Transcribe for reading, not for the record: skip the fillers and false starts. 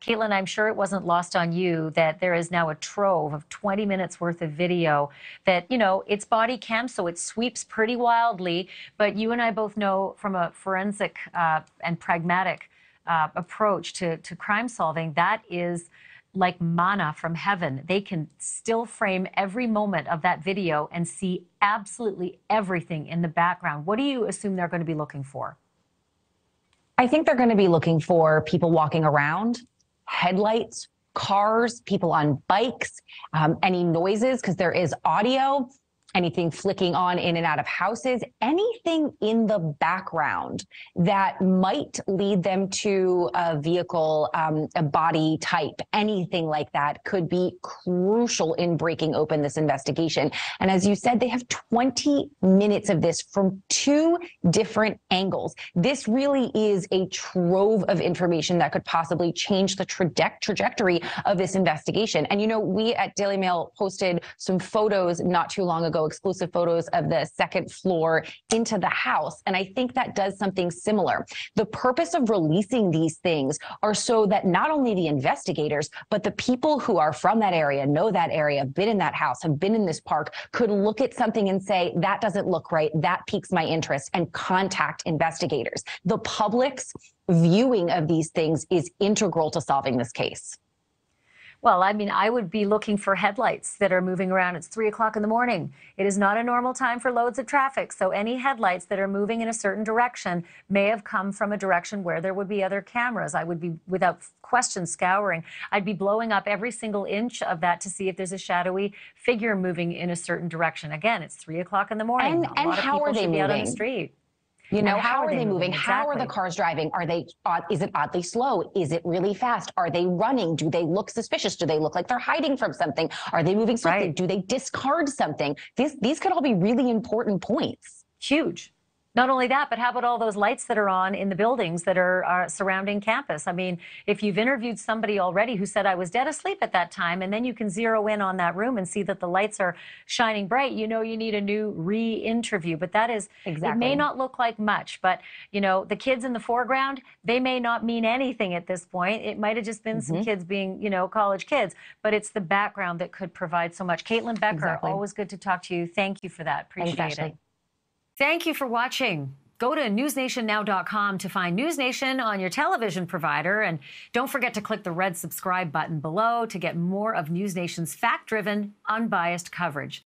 Caitlyn, I'm sure it wasn't lost on you that there is now a trove of 20 minutes worth of video that, it's body cam, so it sweeps pretty wildly. But you and I both know from a forensic and pragmatic approach to crime solving, that is like manna from heaven. They can still frame every moment of that video and see absolutely everything in the background. What do you assume they're going to be looking for? I think they're going to be looking for people walking around, headlights, cars, people on bikes, any noises, because there is audio, anything flicking on in and out of houses, anything in the background that might lead them to a vehicle, a body type, anything like that could be crucial in breaking open this investigation. And as you said, they have 20 minutes of this from two different angles. This really is a trove of information that could possibly change the trajectory of this investigation. And, we at Daily Mail posted some photos not too long ago, exclusive photos of the second floor into the house. And I think that does something similar. The purpose of releasing these things are so that not only the investigators, but the people who are from that area, know that area, been in that house, have been in this park, could look at something and say, that doesn't look right, that piques my interest, and contact investigators. The public's viewing of these things is integral to solving this case. Well, I would be looking for headlights that are moving around. It's 3 o'clock in the morning. It is not a normal time for loads of traffic. So any headlights that are moving in a certain direction may have come from a direction where there would be other cameras. I would be, without question, scouring. I'd be blowing up every single inch of that to see if there's a shadowy figure moving in a certain direction. Again, it's 3 o'clock in the morning. And how are they moving? Out on the street. How are they moving? Exactly. How are the cars driving? Is it oddly slow? Is it really fast? Are they running? Do they look suspicious? Do they look like they're hiding from something? Are they moving swiftly? Right. Do they discard something? These could all be really important points. Huge. Not only that, but how about all those lights that are on in the buildings that are surrounding campus? If you've interviewed somebody already who said, I was dead asleep at that time, and then you can zero in on that room and see that the lights are shining bright, you need a new re-interview. But that is, It may not look like much, but, the kids in the foreground, they may not mean anything at this point. It might have just been some kids being, college kids, but it's the background that could provide so much. Caitlyn Becker, always good to talk to you. Thank you for that. Appreciate it. Thank you for watching. Go to newsnationnow.com to find NewsNation on your television provider. And don't forget to click the red subscribe button below to get more of NewsNation's fact-driven, unbiased coverage.